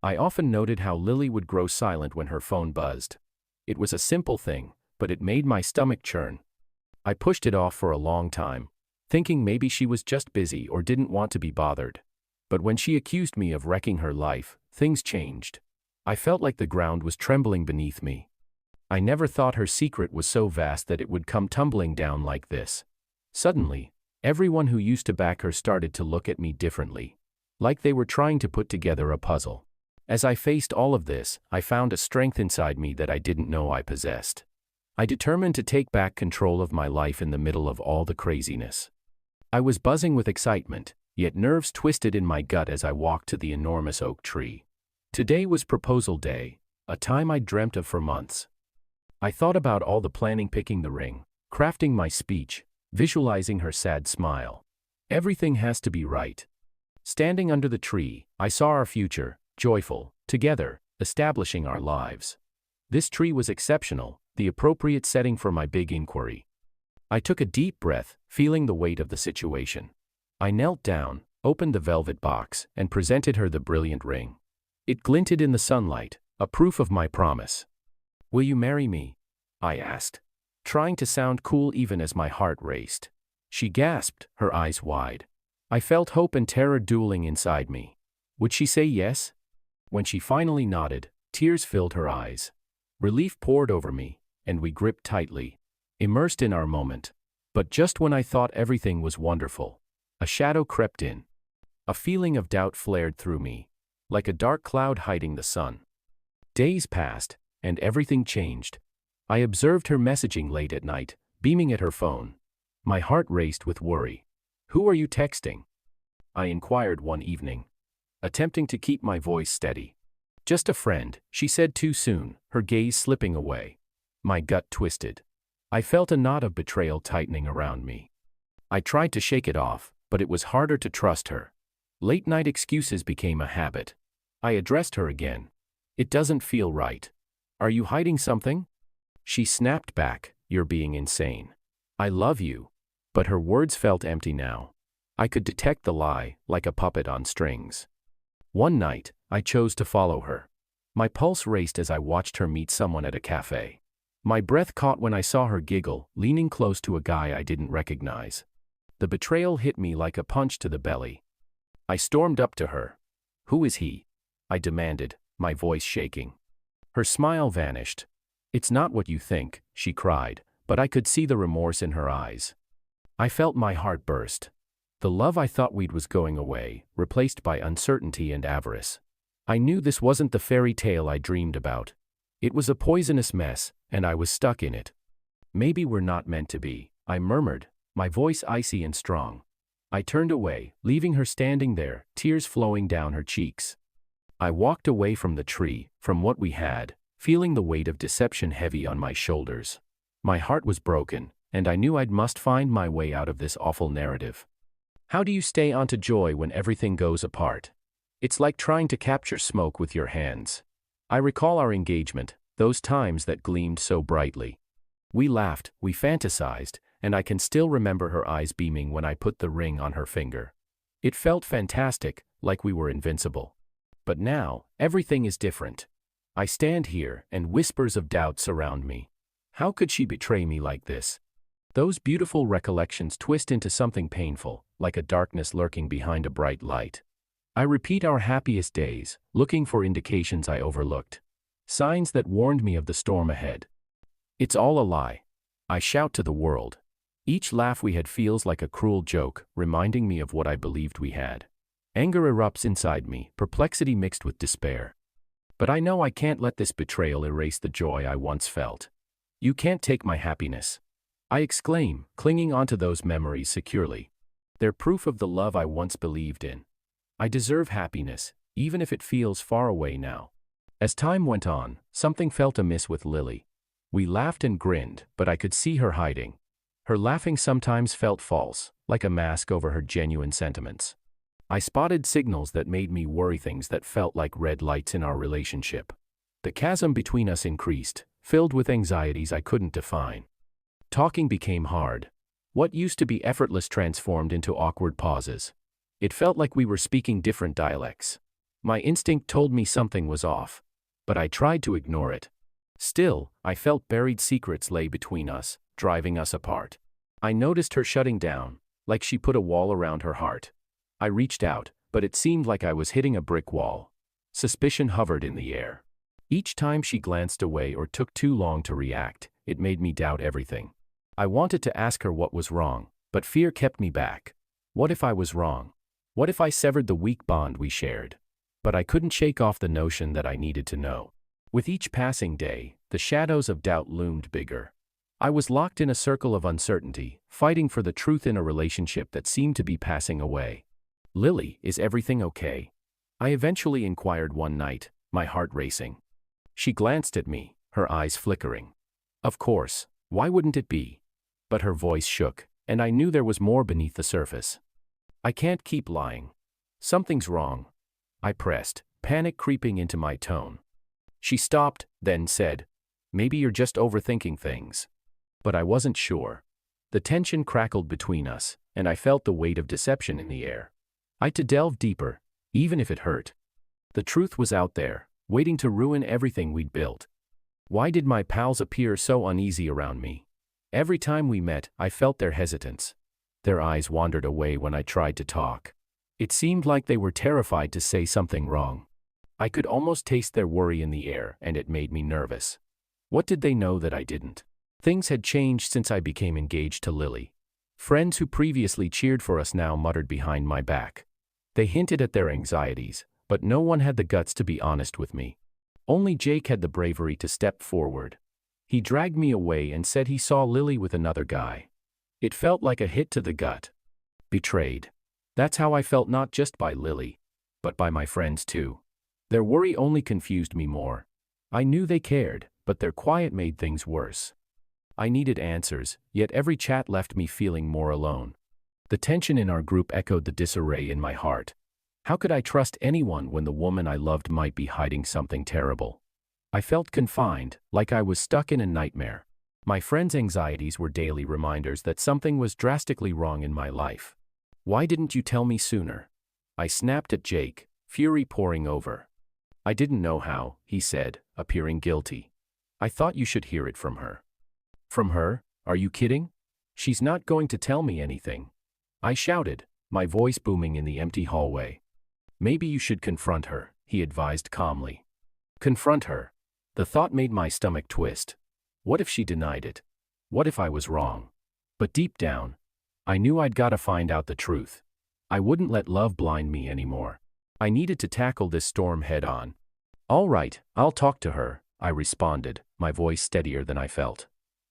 I often noted how Lily would grow silent when her phone buzzed. It was a simple thing, but it made my stomach churn. I pushed it off for a long time, thinking maybe she was just busy or didn't want to be bothered. But when she accused me of wrecking her life, things changed. I felt like the ground was trembling beneath me. I never thought her secret was so vast that it would come tumbling down like this. Suddenly, everyone who used to back her started to look at me differently, like they were trying to put together a puzzle. As I faced all of this, I found a strength inside me that I didn't know I possessed. I determined to take back control of my life in the middle of all the craziness. I was buzzing with excitement, yet nerves twisted in my gut as I walked to the enormous oak tree. Today was proposal day, a time I'd dreamt of for months. I thought about all the planning, picking the ring, crafting my speech, visualizing her sad smile. Everything has to be right. Standing under the tree, I saw our future, joyful, together, establishing our lives. This tree was exceptional, the appropriate setting for my big inquiry. I took a deep breath, feeling the weight of the situation. I knelt down, opened the velvet box, and presented her the brilliant ring. It glinted in the sunlight, a proof of my promise. "Will you marry me?" I asked, trying to sound cool even as my heart raced. She gasped, her eyes wide. I felt hope and terror dueling inside me. Would she say yes? When she finally nodded, tears filled her eyes. Relief poured over me, and we gripped tightly, immersed in our moment. But just when I thought everything was wonderful, a shadow crept in. A feeling of doubt flared through me, like a dark cloud hiding the sun. Days passed, and everything changed. I observed her messaging late at night, beaming at her phone. My heart raced with worry. "Who are you texting?" I inquired one evening, attempting to keep my voice steady. "Just a friend," she said too soon, her gaze slipping away. My gut twisted. I felt a knot of betrayal tightening around me. I tried to shake it off, but it was harder to trust her. Late-night excuses became a habit. I addressed her again. "It doesn't feel right. Are you hiding something?" She snapped back, "You're being insane. I love you." But her words felt empty now. I could detect the lie, like a puppet on strings. One night, I chose to follow her. My pulse raced as I watched her meet someone at a cafe. My breath caught when I saw her giggle, leaning close to a guy I didn't recognize. The betrayal hit me like a punch to the belly. I stormed up to her. "Who is he?" I demanded, my voice shaking. Her smile vanished. "It's not what you think," she cried, but I could see the remorse in her eyes. I felt my heart burst. The love I thought we'd was going away, replaced by uncertainty and avarice. I knew this wasn't the fairy tale I dreamed about. It was a poisonous mess, and I was stuck in it. "Maybe we're not meant to be," I murmured, my voice icy and strong. I turned away, leaving her standing there, tears flowing down her cheeks. I walked away from the tree, from what we had, feeling the weight of deception heavy on my shoulders. My heart was broken, and I knew I must find my way out of this awful narrative. How do you stay onto joy when everything goes apart? It's like trying to capture smoke with your hands. I recall our engagement, those times that gleamed so brightly. We laughed, we fantasized, and I can still remember her eyes beaming when I put the ring on her finger. It felt fantastic, like we were invincible. But now, everything is different. I stand here, and whispers of doubt surround me. How could she betray me like this? Those beautiful recollections twist into something painful, like a darkness lurking behind a bright light. I repeat our happiest days, looking for indications I overlooked. Signs that warned me of the storm ahead. It's all a lie. I shout to the world. Each laugh we had feels like a cruel joke, reminding me of what I believed we had. Anger erupts inside me, perplexity mixed with despair. But I know I can't let this betrayal erase the joy I once felt. "You can't take my happiness," I exclaim, clinging onto those memories securely. They're proof of the love I once believed in. I deserve happiness, even if it feels far away now. As time went on, something felt amiss with Lily. We laughed and grinned, but I could see her hiding. Her laughing sometimes felt false, like a mask over her genuine sentiments. I spotted signals that made me worry, things that felt like red lights in our relationship. The chasm between us increased, filled with anxieties I couldn't define. Talking became hard. What used to be effortless transformed into awkward pauses. It felt like we were speaking different dialects. My instinct told me something was off, but I tried to ignore it. Still, I felt buried secrets lay between us, driving us apart. I noticed her shutting down, like she put a wall around her heart. I reached out, but it seemed like I was hitting a brick wall. Suspicion hovered in the air. Each time she glanced away or took too long to react, it made me doubt everything. I wanted to ask her what was wrong, but fear kept me back. What if I was wrong? What if I severed the weak bond we shared? But I couldn't shake off the notion that I needed to know. With each passing day, the shadows of doubt loomed bigger. I was locked in a circle of uncertainty, fighting for the truth in a relationship that seemed to be passing away. "Lily, is everything okay?" I eventually inquired one night, my heart racing. She glanced at me, her eyes flickering. Of course, why wouldn't it be? But her voice shook, and I knew there was more beneath the surface. "I can't keep lying. Something's wrong," I pressed, panic creeping into my tone. She stopped, then said, "Maybe you're just overthinking things." But I wasn't sure. The tension crackled between us, and I felt the weight of deception in the air. I had to delve deeper, even if it hurt. The truth was out there, waiting to ruin everything we'd built. Why did my pals appear so uneasy around me? Every time we met, I felt their hesitance. Their eyes wandered away when I tried to talk. It seemed like they were terrified to say something wrong. I could almost taste their worry in the air, and it made me nervous. What did they know that I didn't? Things had changed since I became engaged to Lily. Friends who previously cheered for us now muttered behind my back. They hinted at their anxieties, but no one had the guts to be honest with me. Only Jake had the bravery to step forward. He dragged me away and said he saw Lily with another guy. It felt like a hit to the gut. Betrayed. That's how I felt, not just by Lily, but by my friends too. Their worry only confused me more. I knew they cared, but their quiet made things worse. I needed answers, yet every chat left me feeling more alone. The tension in our group echoed the disarray in my heart. How could I trust anyone when the woman I loved might be hiding something terrible? I felt confined, like I was stuck in a nightmare. My friends' anxieties were daily reminders that something was drastically wrong in my life. "Why didn't you tell me sooner?" I snapped at Jake, fury pouring over. "I didn't know how," he said, appearing guilty. "I thought you should hear it from her." "From her? Are you kidding? She's not going to tell me anything," I shouted, my voice booming in the empty hallway. "Maybe you should confront her," he advised calmly. Confront her. The thought made my stomach twist. What if she denied it? What if I was wrong? But deep down, I knew I'd gotta find out the truth. I wouldn't let love blind me anymore. I needed to tackle this storm head on. "All right, I'll talk to her," I responded, my voice steadier than I felt.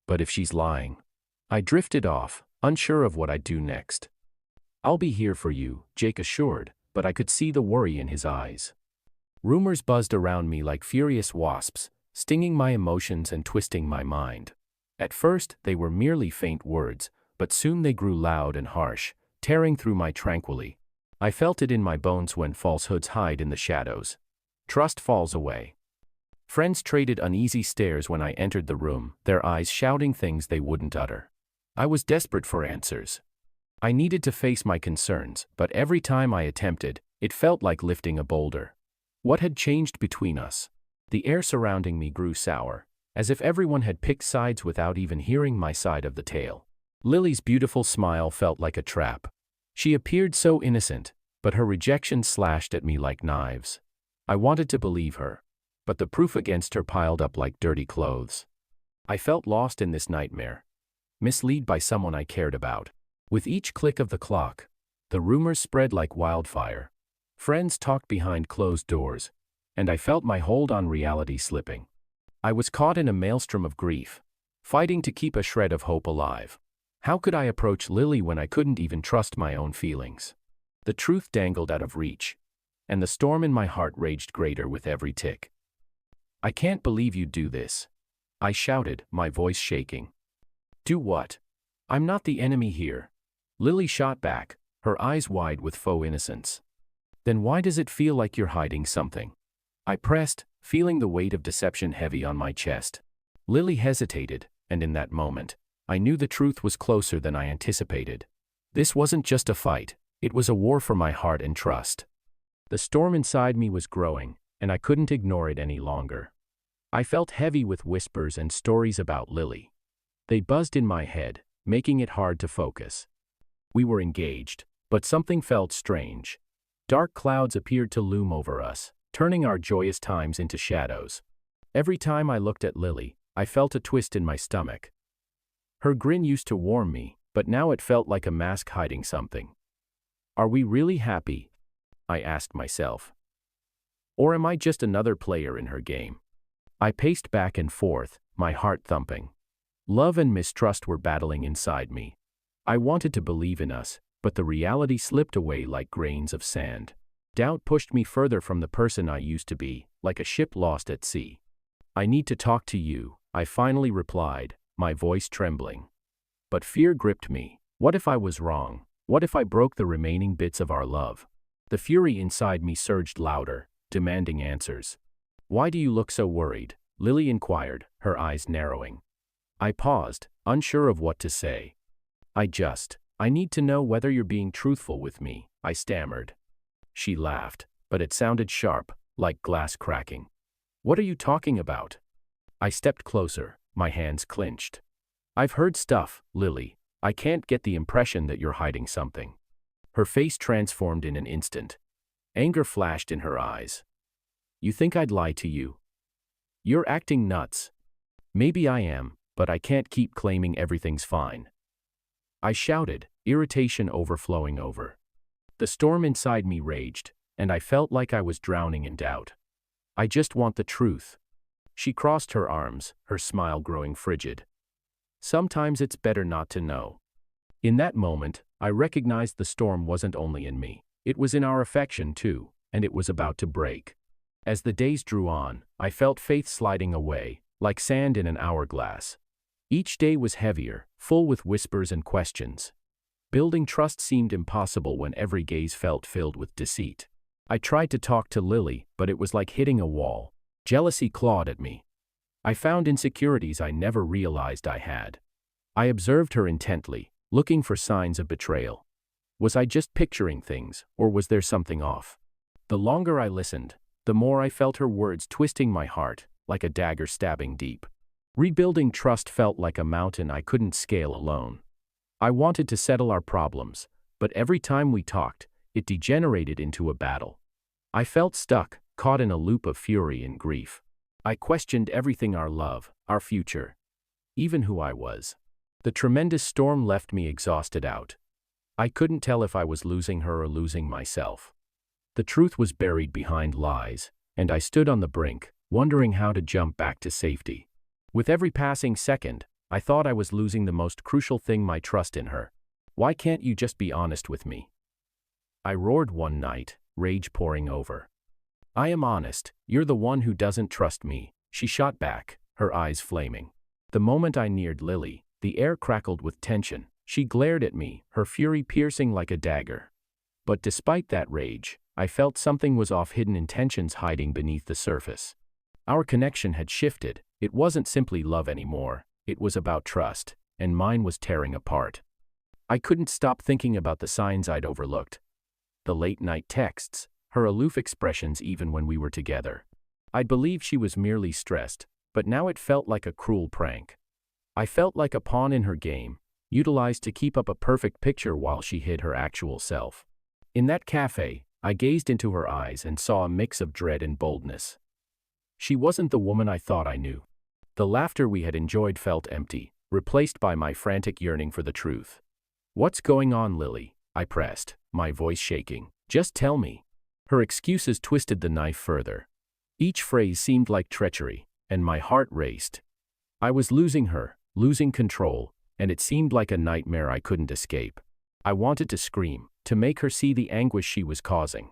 "But if she's lying?" I drifted off, unsure of what I'd do next. "I'll be here for you," Jake assured, but I could see the worry in his eyes. Rumors buzzed around me like furious wasps, stinging my emotions and twisting my mind. At first, they were merely faint words, but soon they grew loud and harsh, tearing through my tranquility. I felt it in my bones when falsehoods hide in the shadows. Trust falls away. Friends traded uneasy stares when I entered the room, their eyes shouting things they wouldn't utter. I was desperate for answers. I needed to face my concerns, but every time I attempted, it felt like lifting a boulder. What had changed between us? The air surrounding me grew sour, as if everyone had picked sides without even hearing my side of the tale. Lily's beautiful smile felt like a trap. She appeared so innocent, but her rejection slashed at me like knives. I wanted to believe her, but the proof against her piled up like dirty clothes. I felt lost in this nightmare, misled by someone I cared about. With each click of the clock, the rumors spread like wildfire. Friends talked behind closed doors, and I felt my hold on reality slipping. I was caught in a maelstrom of grief, fighting to keep a shred of hope alive. How could I approach Lily when I couldn't even trust my own feelings? The truth dangled out of reach, and the storm in my heart raged greater with every tick. "I can't believe you'd do this," I shouted, my voice shaking. "Do what? I'm not the enemy here." Lily shot back, her eyes wide with faux innocence. "Then why does it feel like you're hiding something?" I pressed, feeling the weight of deception heavy on my chest. Lily hesitated, and in that moment, I knew the truth was closer than I anticipated. This wasn't just a fight, it was a war for my heart and trust. The storm inside me was growing, and I couldn't ignore it any longer. I felt heavy with whispers and stories about Lily. They buzzed in my head, making it hard to focus. We were engaged, but something felt strange. Dark clouds appeared to loom over us, turning our joyous times into shadows. Every time I looked at Lily, I felt a twist in my stomach. Her grin used to warm me, but now it felt like a mask hiding something. Are we really happy? I asked myself. Or am I just another player in her game? I paced back and forth, my heart thumping. Love and mistrust were battling inside me. I wanted to believe in us, but the reality slipped away like grains of sand. Doubt pushed me further from the person I used to be, like a ship lost at sea. I need to talk to you, I finally replied, my voice trembling. But fear gripped me. What if I was wrong? What if I broke the remaining bits of our love? The fury inside me surged louder, demanding answers. Why do you look so worried? Lily inquired, her eyes narrowing. I paused, unsure of what to say. I need to know whether you're being truthful with me, I stammered. She laughed, but it sounded sharp, like glass cracking. What are you talking about? I stepped closer, my hands clenched. I've heard stuff, Lily. I can't get the impression that you're hiding something. Her face transformed in an instant. Anger flashed in her eyes. You think I'd lie to you? You're acting nuts. Maybe I am, but I can't keep claiming everything's fine. I shouted, irritation overflowing over. The storm inside me raged, and I felt like I was drowning in doubt. I just want the truth. She crossed her arms, her smile growing frigid. Sometimes it's better not to know. In that moment, I recognized the storm wasn't only in me. It was in our affection too, and it was about to break. As the days drew on, I felt faith sliding away, like sand in an hourglass. Each day was heavier, full with whispers and questions. Building trust seemed impossible when every gaze felt filled with deceit. I tried to talk to Lily, but it was like hitting a wall. Jealousy clawed at me. I found insecurities I never realized I had. I observed her intently, looking for signs of betrayal. Was I just picturing things, or was there something off? The longer I listened, the more I felt her words twisting my heart, like a dagger stabbing deep. Rebuilding trust felt like a mountain I couldn't scale alone. I wanted to settle our problems, but every time we talked, it degenerated into a battle. I felt stuck, caught in a loop of fury and grief. I questioned everything: our love, our future, even who I was. The tremendous storm left me exhausted out. I couldn't tell if I was losing her or losing myself. The truth was buried behind lies, and I stood on the brink, wondering how to jump back to safety. With every passing second, I thought I was losing the most crucial thing: my trust in her. Why can't you just be honest with me? I roared one night, rage pouring over. I am honest, you're the one who doesn't trust me, she shot back, her eyes flaming. The moment I neared Lily, the air crackled with tension. She glared at me, her fury piercing like a dagger. But despite that rage, I felt something was off, hidden intentions hiding beneath the surface. Our connection had shifted. It wasn't simply love anymore, it was about trust, and mine was tearing apart. I couldn't stop thinking about the signs I'd overlooked. The late-night texts, her aloof expressions even when we were together. I'd believed she was merely stressed, but now it felt like a cruel prank. I felt like a pawn in her game, utilized to keep up a perfect picture while she hid her actual self. In that cafe, I gazed into her eyes and saw a mix of dread and boldness. She wasn't the woman I thought I knew. The laughter we had enjoyed felt empty, replaced by my frantic yearning for the truth. What's going on, Lily? I pressed, my voice shaking. Just tell me. Her excuses twisted the knife further. Each phrase seemed like treachery, and my heart raced. I was losing her, losing control, and it seemed like a nightmare I couldn't escape. I wanted to scream, to make her see the anguish she was causing.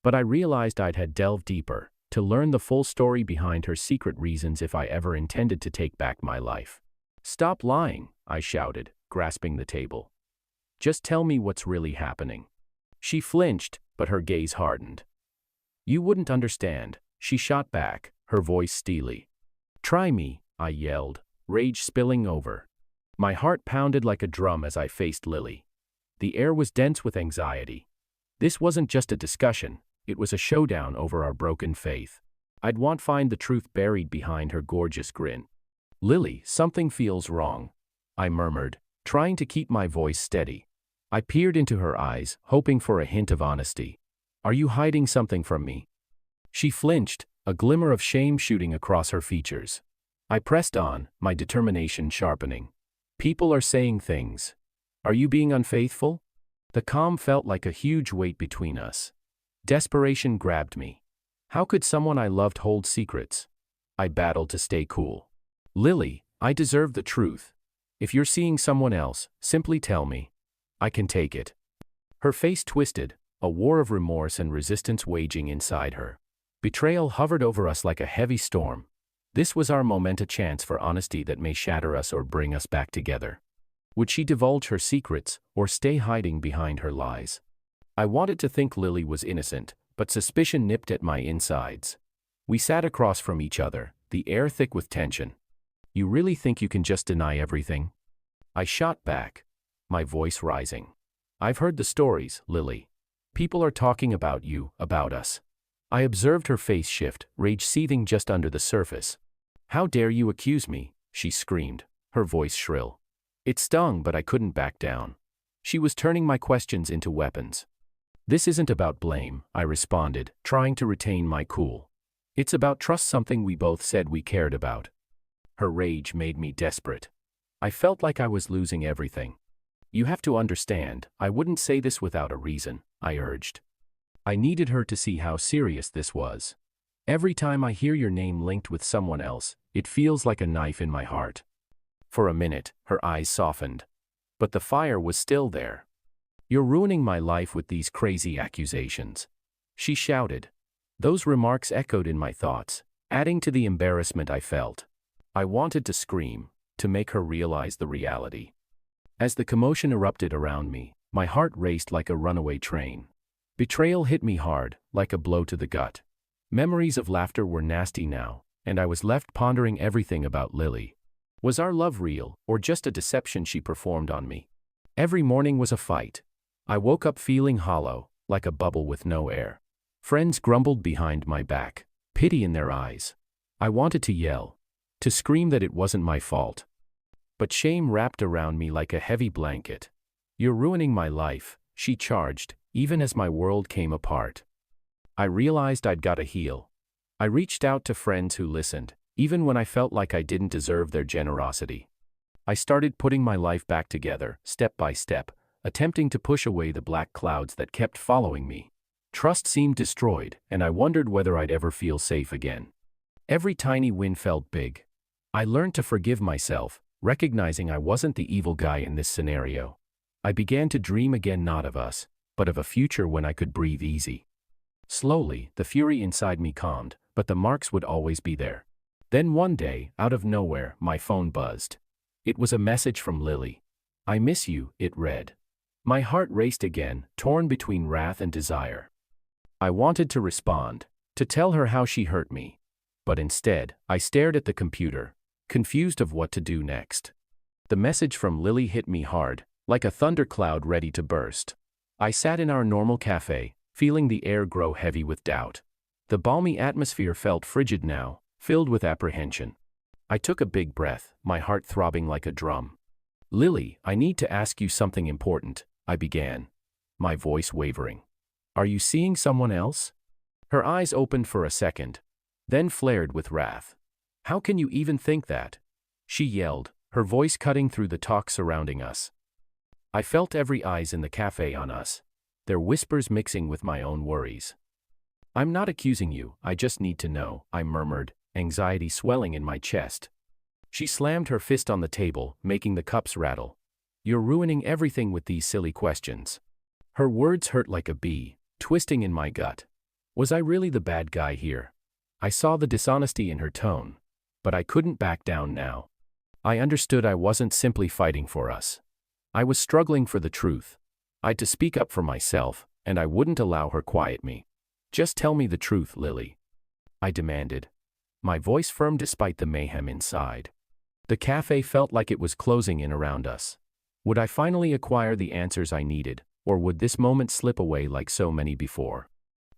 But I realized I'd had delved deeper, to learn the full story behind her secret reasons if I ever intended to take back my life. Stop lying, I shouted, grasping the table. Just tell me what's really happening. She flinched, but her gaze hardened. You wouldn't understand, she shot back, her voice steely. Try me, I yelled, rage spilling over. My heart pounded like a drum as I faced Lily. The air was dense with anxiety. This wasn't just a discussion, It was a showdown over our broken faith. I'd want find the truth buried behind her gorgeous grin. Lily, something feels wrong, I murmured, trying to keep my voice steady. I peered into her eyes, hoping for a hint of honesty. Are you hiding something from me? She flinched, a glimmer of shame shooting across her features. I pressed on, my determination sharpening. People are saying things. Are you being unfaithful? The calm felt like a huge weight between us. Desperation grabbed me. How could someone I loved hold secrets? I battled to stay cool. Lily, I deserve the truth. If you're seeing someone else, simply tell me. I can take it. Her face twisted, a war of remorse and resistance waging inside her. Betrayal hovered over us like a heavy storm. This was our moment, a chance for honesty that may shatter us or bring us back together. Would she divulge her secrets, or stay hiding behind her lies? I wanted to think Lily was innocent, but suspicion nipped at my insides. We sat across from each other, the air thick with tension. You really think you can just deny everything? I shot back, my voice rising. I've heard the stories, Lily. People are talking about you, about us. I observed her face shift, rage seething just under the surface. How dare you accuse me? She screamed, her voice shrill. It stung, but I couldn't back down. She was turning my questions into weapons. This isn't about blame, I responded, trying to retain my cool. It's about trust, something we both said we cared about. Her rage made me desperate. I felt like I was losing everything. You have to understand, I wouldn't say this without a reason, I urged. I needed her to see how serious this was. Every time I hear your name linked with someone else, it feels like a knife in my heart. For a minute, her eyes softened. But the fire was still there. You're ruining my life with these crazy accusations, she shouted. Those remarks echoed in my thoughts, adding to the embarrassment I felt. I wanted to scream, to make her realize the reality. As the commotion erupted around me, my heart raced like a runaway train. Betrayal hit me hard, like a blow to the gut. Memories of laughter were nasty now, and I was left pondering everything about Lily. Was our love real, or just a deception she performed on me? Every morning was a fight. I woke up feeling hollow, like a bubble with no air. Friends grumbled behind my back, pity in their eyes. I wanted to yell, to scream that it wasn't my fault. But shame wrapped around me like a heavy blanket. You're ruining my life, she charged, even as my world came apart. I realized I'd gotta heal. I reached out to friends who listened, even when I felt like I didn't deserve their generosity. I started putting my life back together, step by step, attempting to push away the black clouds that kept following me. Trust seemed destroyed, and I wondered whether I'd ever feel safe again. Every tiny win felt big. I learned to forgive myself, recognizing I wasn't the evil guy in this scenario. I began to dream again, not of us, but of a future when I could breathe easy. Slowly, the fury inside me calmed, but the marks would always be there. Then one day, out of nowhere, my phone buzzed. It was a message from Lily. I miss you, it read. My heart raced again, torn between wrath and desire. I wanted to respond, to tell her how she hurt me. But instead, I stared at the computer, confused of what to do next. The message from Lily hit me hard, like a thundercloud ready to burst. I sat in our normal cafe, feeling the air grow heavy with doubt. The balmy atmosphere felt frigid now, filled with apprehension. I took a big breath, my heart throbbing like a drum. Lily, I need to ask you something important, I began, my voice wavering. Are you seeing someone else? Her eyes opened for a second, then flared with wrath. How can you even think that? She yelled, her voice cutting through the talk surrounding us. I felt every eyes in the cafe on us, their whispers mixing with my own worries. I'm not accusing you, I just need to know, I murmured, anxiety swelling in my chest. She slammed her fist on the table, making the cups rattle. You're ruining everything with these silly questions. Her words hurt like a bee, twisting in my gut. Was I really the bad guy here? I saw the dishonesty in her tone, but I couldn't back down now. I understood I wasn't simply fighting for us. I was struggling for the truth. I'd to speak up for myself, and I wouldn't allow her quiet me. Just tell me the truth, Lily, I demanded, my voice firm despite the mayhem inside. The cafe felt like it was closing in around us. Would I finally acquire the answers I needed, or would this moment slip away like so many before?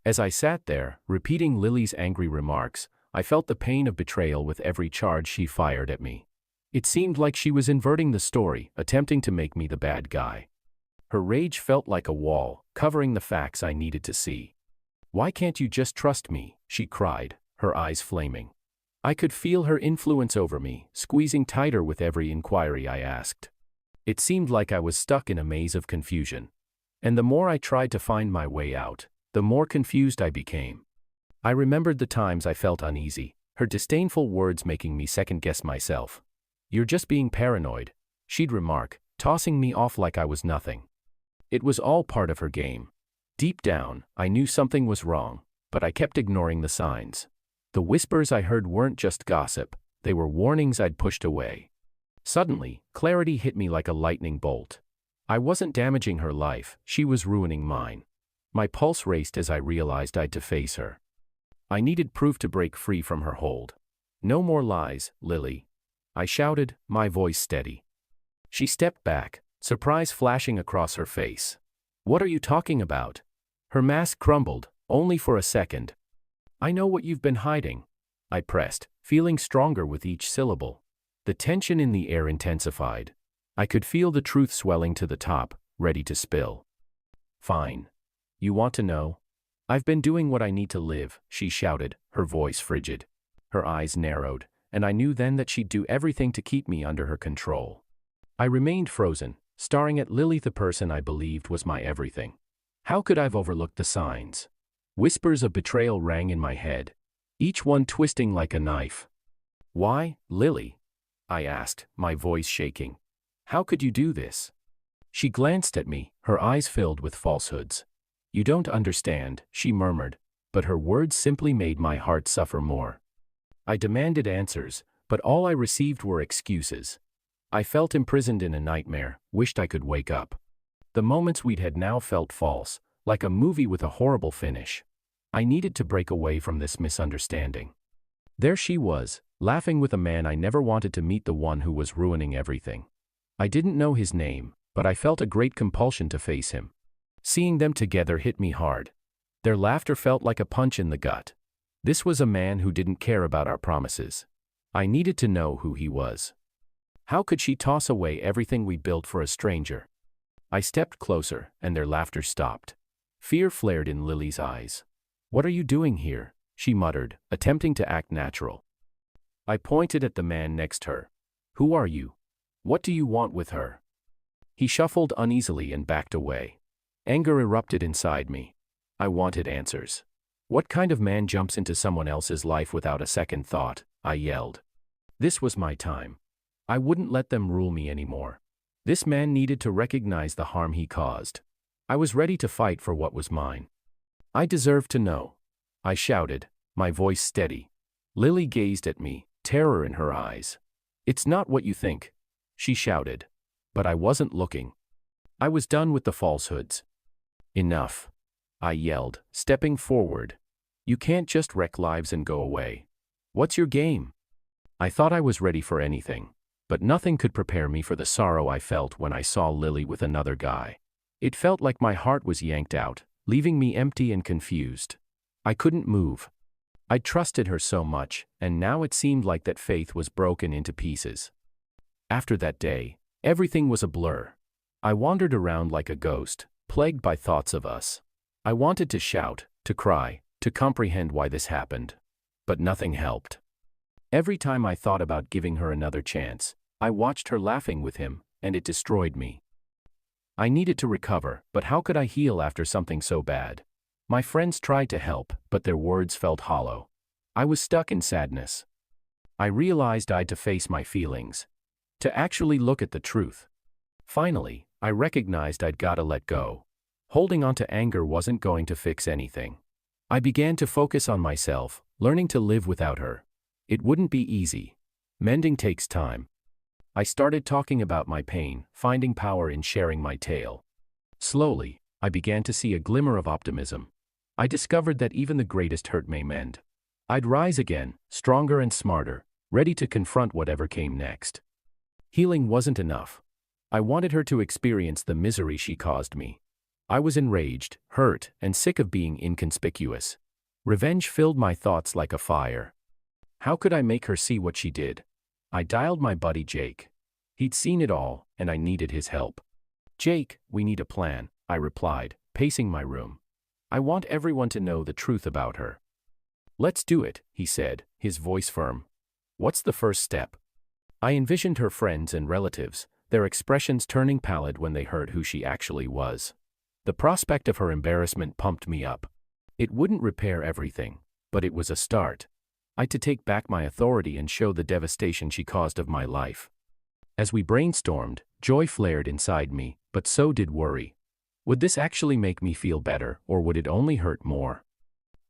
As I sat there, repeating Lily's angry remarks, I felt the pain of betrayal with every charge she fired at me. It seemed like she was inverting the story, attempting to make me the bad guy. Her rage felt like a wall, covering the facts I needed to see. "Why can't you just trust me?" she cried, her eyes flaming. I could feel her influence over me, squeezing tighter with every inquiry I asked. It seemed like I was stuck in a maze of confusion. And the more I tried to find my way out, the more confused I became. I remembered the times I felt uneasy, her disdainful words making me second-guess myself. "You're just being paranoid," she'd remark, tossing me off like I was nothing. It was all part of her game. Deep down, I knew something was wrong, but I kept ignoring the signs. The whispers I heard weren't just gossip, they were warnings I'd pushed away. Suddenly, clarity hit me like a lightning bolt. I wasn't damaging her life, she was ruining mine. My pulse raced as I realized I'd to face her. I needed proof to break free from her hold. "No more lies, Lily," I shouted, my voice steady. She stepped back, surprise flashing across her face. "What are you talking about?" Her mask crumbled, only for a second. "I know what you've been hiding," I pressed, feeling stronger with each syllable. The tension in the air intensified. I could feel the truth swelling to the top, ready to spill. "Fine. You want to know? I've been doing what I need to live," she shouted, her voice frigid. Her eyes narrowed, and I knew then that she'd do everything to keep me under her control. I remained frozen, staring at Lily, the person I believed was my everything. How could I've overlooked the signs? Whispers of betrayal rang in my head, each one twisting like a knife. "Why, Lily?" I asked, my voice shaking. "How could you do this?" She glanced at me, her eyes filled with falsehoods. "You don't understand," she murmured, but her words simply made my heart suffer more. I demanded answers, but all I received were excuses. I felt imprisoned in a nightmare, wished I could wake up. The moments we'd had now felt false, like a movie with a horrible finish. I needed to break away from this misunderstanding. There she was, laughing with a man I never wanted to meet, the one who was ruining everything. I didn't know his name, but I felt a great compulsion to face him. Seeing them together hit me hard. Their laughter felt like a punch in the gut. This was a man who didn't care about our promises. I needed to know who he was. How could she toss away everything we built for a stranger? I stepped closer, and their laughter stopped. Fear flared in Lily's eyes. "What are you doing here?" she muttered, attempting to act natural. I pointed at the man next her. "Who are you? What do you want with her?" He shuffled uneasily and backed away. Anger erupted inside me. I wanted answers. "What kind of man jumps into someone else's life without a second thought?" I yelled. This was my time. I wouldn't let them rule me anymore. This man needed to recognize the harm he caused. I was ready to fight for what was mine. "I deserve to know," I shouted, my voice steady. Lily gazed at me, terror in her eyes. "It's not what you think," she shouted. But I wasn't looking. I was done with the falsehoods. "Enough," I yelled, stepping forward. "You can't just wreck lives and go away. What's your game?" I thought I was ready for anything, but nothing could prepare me for the sorrow I felt when I saw Lily with another guy. It felt like my heart was yanked out, leaving me empty and confused. I couldn't move. I trusted her so much, and now it seemed like that faith was broken into pieces. After that day, everything was a blur. I wandered around like a ghost, plagued by thoughts of us. I wanted to shout, to cry, to comprehend why this happened. But nothing helped. Every time I thought about giving her another chance, I watched her laughing with him, and it destroyed me. I needed to recover, but how could I heal after something so bad? My friends tried to help, but their words felt hollow. I was stuck in sadness. I realized I'd to face my feelings, to actually look at the truth. Finally, I recognized I'd gotta let go. Holding on to anger wasn't going to fix anything. I began to focus on myself, learning to live without her. It wouldn't be easy. Mending takes time. I started talking about my pain, finding power in sharing my tale. Slowly, I began to see a glimmer of optimism. I discovered that even the greatest hurt may mend. I'd rise again, stronger and smarter, ready to confront whatever came next. Healing wasn't enough. I wanted her to experience the misery she caused me. I was enraged, hurt, and sick of being inconspicuous. Revenge filled my thoughts like a fire. How could I make her see what she did? I dialed my buddy Jake. He'd seen it all, and I needed his help. "Jake, we need a plan," I replied, pacing my room. "I want everyone to know the truth about her." "Let's do it," he said, his voice firm. "What's the first step?" I envisioned her friends and relatives, their expressions turning pallid when they heard who she actually was. The prospect of her embarrassment pumped me up. It wouldn't repair everything, but it was a start. I had to take back my authority and show the devastation she caused of my life. As we brainstormed, joy flared inside me, but so did worry. Would this actually make me feel better, or would it only hurt more?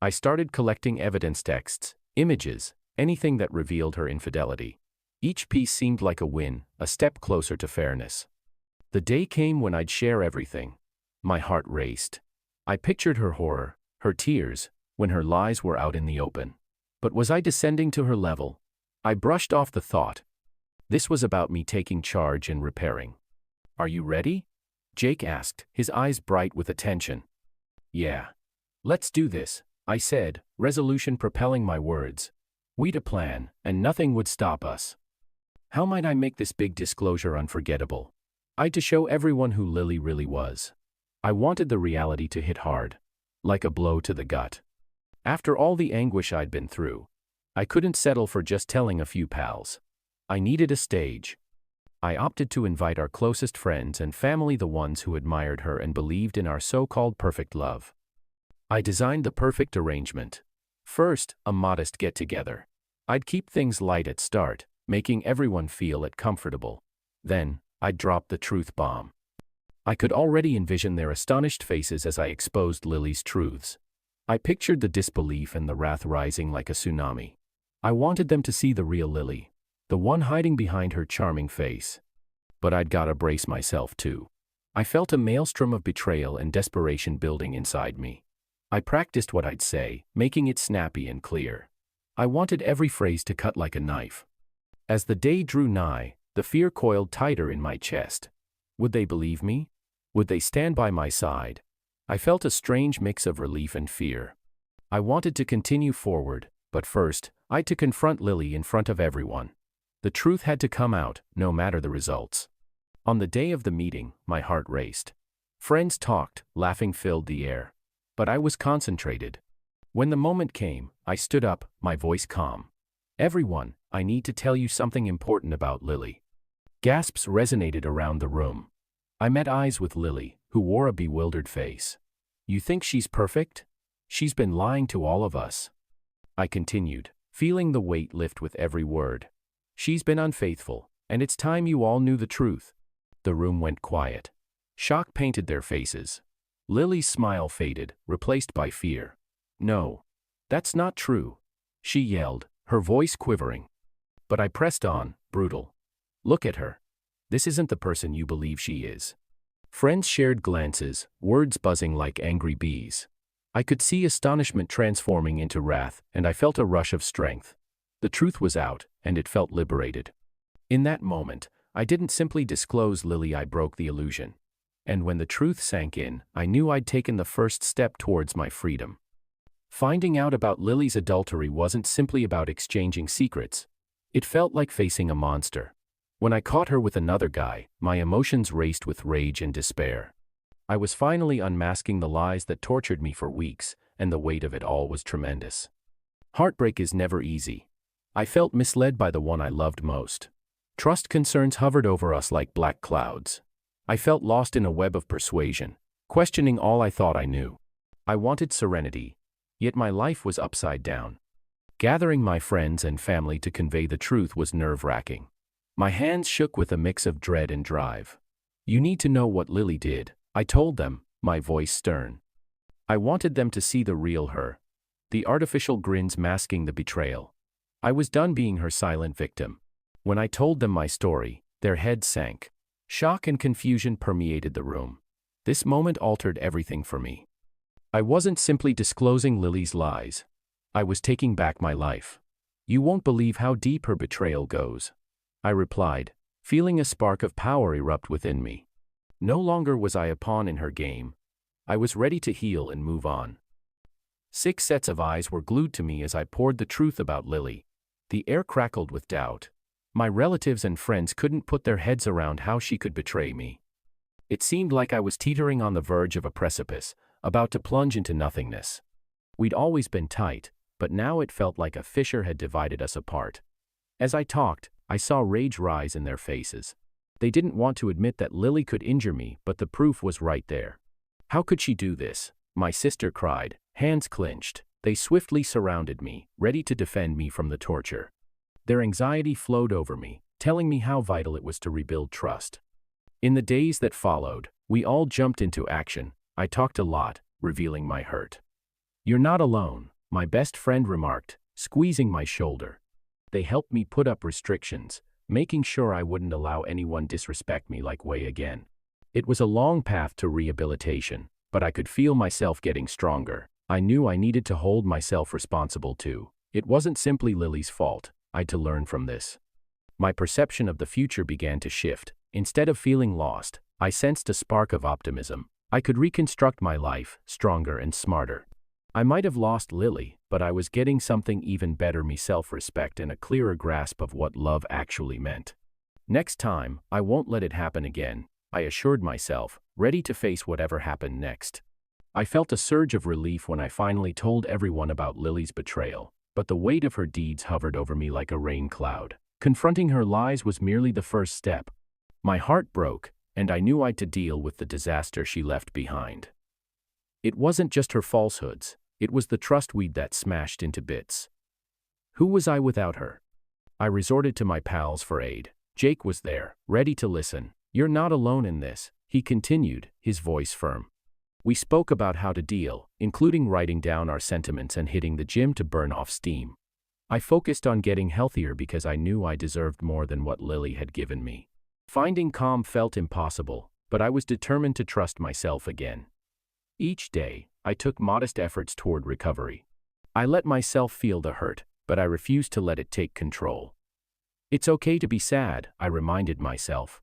I started collecting evidence texts, images, anything that revealed her infidelity. Each piece seemed like a win, a step closer to fairness. The day came when I'd share everything. My heart raced. I pictured her horror, her tears, when her lies were out in the open. But was I descending to her level? I brushed off the thought. This was about me taking charge and repairing. "Are you ready?" Jake asked, his eyes bright with attention. "Yeah. Let's do this," I said, resolution propelling my words. We'd a plan, and nothing would stop us. How might I make this big disclosure unforgettable? I had to show everyone who Lily really was. I wanted the reality to hit hard, like a blow to the gut. After all the anguish I'd been through, I couldn't settle for just telling a few pals. I needed a stage. I opted to invite our closest friends and family, the ones who admired her and believed in our so-called perfect love. I designed the perfect arrangement. First, a modest get-together. I'd keep things light at start, making everyone feel comfortable. Then, I'd drop the truth bomb. I could already envision their astonished faces as I exposed Lily's truths. I pictured the disbelief and the wrath rising like a tsunami. I wanted them to see the real Lily, the one hiding behind her charming face. But I'd gotta brace myself too. I felt a maelstrom of betrayal and desperation building inside me. I practiced what I'd say, making it snappy and clear. I wanted every phrase to cut like a knife. As the day drew nigh, the fear coiled tighter in my chest. Would they believe me? Would they stand by my side? I felt a strange mix of relief and fear. I wanted to continue forward, but first, I had to confront Lily in front of everyone. The truth had to come out, no matter the results. On the day of the meeting, my heart raced. Friends talked, laughing filled the air. But I was concentrated. When the moment came, I stood up, my voice calm. "Everyone, I need to tell you something important about Lily." Gasps resonated around the room. I met eyes with Lily, who wore a bewildered face. "You think she's perfect? She's been lying to all of us." I continued, feeling the weight lift with every word. "She's been unfaithful, and it's time you all knew the truth." The room went quiet. Shock painted their faces. Lily's smile faded, replaced by fear. "No, that's not true," she yelled, her voice quivering. But I pressed on, brutal. "Look at her. This isn't the person you believe she is." Friends shared glances, words buzzing like angry bees. I could see astonishment transforming into wrath, and I felt a rush of strength. The truth was out, and it felt liberated. In that moment, I didn't simply disclose Lily, I broke the illusion. And when the truth sank in, I knew I'd taken the first step towards my freedom. Finding out about Lily's adultery wasn't simply about exchanging secrets. It felt like facing a monster. When I caught her with another guy, my emotions raced with rage and despair. I was finally unmasking the lies that tortured me for weeks, and the weight of it all was tremendous. Heartbreak is never easy. I felt misled by the one I loved most. Trust concerns hovered over us like black clouds. I felt lost in a web of persuasion, questioning all I thought I knew. I wanted serenity, yet my life was upside down. Gathering my friends and family to convey the truth was nerve-wracking. My hands shook with a mix of dread and drive. "You need to know what Lily did," I told them, my voice stern. I wanted them to see the real her, the artificial grins masking the betrayal. I was done being her silent victim. When I told them my story, their heads sank. Shock and confusion permeated the room. This moment altered everything for me. I wasn't simply disclosing Lily's lies. I was taking back my life. "You won't believe how deep her betrayal goes," I replied, feeling a spark of power erupt within me. No longer was I a pawn in her game. I was ready to heal and move on. 6 sets of eyes were glued to me as I poured the truth about Lily. The air crackled with doubt. My relatives and friends couldn't put their heads around how she could betray me. It seemed like I was teetering on the verge of a precipice, about to plunge into nothingness. We'd always been tight, but now it felt like a fissure had divided us apart. As I talked, I saw rage rise in their faces. They didn't want to admit that Lily could injure me, but the proof was right there. How could she do this? My sister cried, hands clenched. They swiftly surrounded me, ready to defend me from the torture. Their anxiety flowed over me, telling me how vital it was to rebuild trust. In the days that followed, we all jumped into action. I talked a lot, revealing my hurt. "You're not alone," my best friend remarked, squeezing my shoulder. They helped me put up restrictions, making sure I wouldn't allow anyone disrespect me like Wei again. It was a long path to rehabilitation, but I could feel myself getting stronger. I knew I needed to hold myself responsible too. It wasn't simply Lily's fault. I had to learn from this. My perception of the future began to shift. Instead of feeling lost, I sensed a spark of optimism. I could reconstruct my life, stronger and smarter. I might have lost Lily, but I was getting something even better: me self-respect and a clearer grasp of what love actually meant. Next time, I won't let it happen again, I assured myself, ready to face whatever happened next. I felt a surge of relief when I finally told everyone about Lily's betrayal, but the weight of her deeds hovered over me like a rain cloud. Confronting her lies was merely the first step. My heart broke, and I knew I had to deal with the disaster she left behind. It wasn't just her falsehoods, it was the trust we'd that smashed into bits. Who was I without her? I resorted to my pals for aid. Jake was there, ready to listen. "You're not alone in this," he continued, his voice firm. We spoke about how to deal, including writing down our sentiments and hitting the gym to burn off steam. I focused on getting healthier because I knew I deserved more than what Lily had given me. Finding calm felt impossible, but I was determined to trust myself again. Each day, I took modest efforts toward recovery. I let myself feel the hurt, but I refused to let it take control. It's okay to be sad, I reminded myself.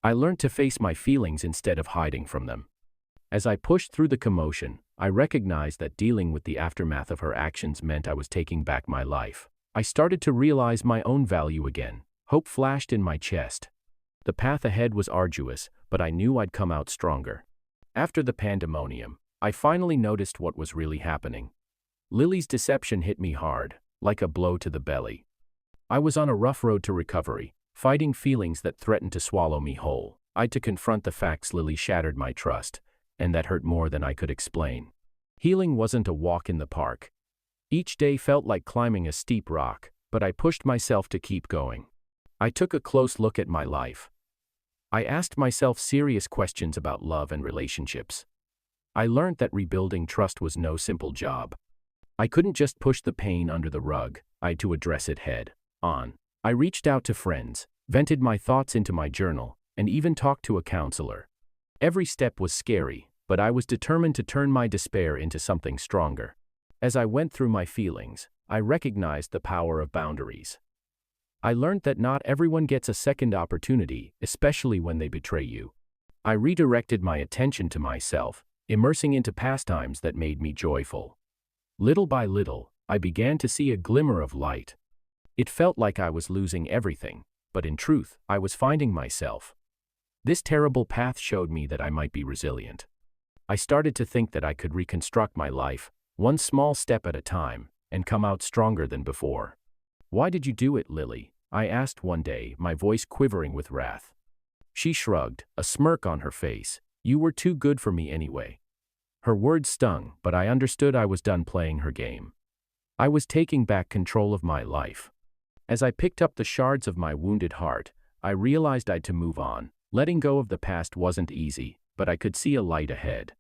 I learned to face my feelings instead of hiding from them. As I pushed through the commotion, I recognized that dealing with the aftermath of her actions meant I was taking back my life. I started to realize my own value again. Hope flashed in my chest. The path ahead was arduous, but I knew I'd come out stronger. After the pandemonium, I finally noticed what was really happening. Lily's deception hit me hard, like a blow to the belly. I was on a rough road to recovery, fighting feelings that threatened to swallow me whole. I had to confront the facts Lily shattered my trust, and that hurt more than I could explain. Healing wasn't a walk in the park. Each day felt like climbing a steep rock, but I pushed myself to keep going. I took a close look at my life. I asked myself serious questions about love and relationships. I learned that rebuilding trust was no simple job. I couldn't just push the pain under the rug, I had to address it head on. I reached out to friends, vented my thoughts into my journal, and even talked to a counselor. Every step was scary, but I was determined to turn my despair into something stronger. As I went through my feelings, I recognized the power of boundaries. I learned that not everyone gets a second opportunity, especially when they betray you. I redirected my attention to myself, immersing into pastimes that made me joyful. Little by little, I began to see a glimmer of light. It felt like I was losing everything, but in truth, I was finding myself. This terrible path showed me that I might be resilient. I started to think that I could reconstruct my life, one small step at a time, and come out stronger than before. "Why did you do it, Lily?" I asked one day, my voice quivering with wrath. She shrugged, a smirk on her face. "You were too good for me anyway." Her words stung, but I understood I was done playing her game. I was taking back control of my life. As I picked up the shards of my wounded heart, I realized I had to move on. Letting go of the past wasn't easy, but I could see a light ahead.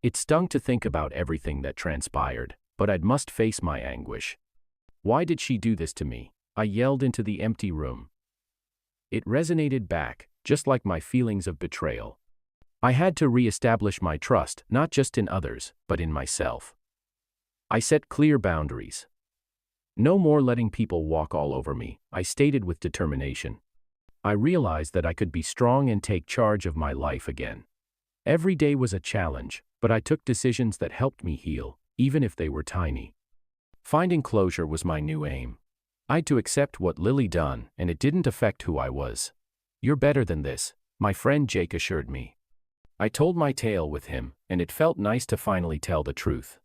It stung to think about everything that transpired, but I must face my anguish. Why did she do this to me? I yelled into the empty room. It resonated back, just like my feelings of betrayal. I had to re-establish my trust, not just in others, but in myself. I set clear boundaries. No more letting people walk all over me, I stated with determination. I realized that I could be strong and take charge of my life again. Every day was a challenge, but I took decisions that helped me heal, even if they were tiny. Finding closure was my new aim. I'd to accept what Lily done, and it didn't affect who I was. "You're better than this," my friend Jake assured me. I told my tale with him, and it felt nice to finally tell the truth.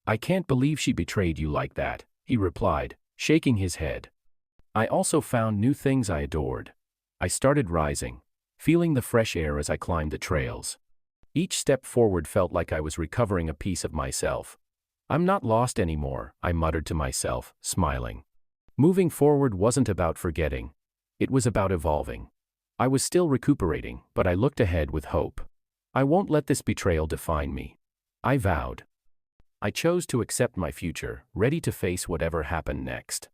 "I can't believe she betrayed you like that," he replied, shaking his head. I also found new things I adored. I started rising, feeling the fresh air as I climbed the trails. Each step forward felt like I was recovering a piece of myself. "I'm not lost anymore," I muttered to myself, smiling. Moving forward wasn't about forgetting. It was about evolving. I was still recuperating, but I looked ahead with hope. "I won't let this betrayal define me," I vowed. I chose to accept my future, ready to face whatever happened next.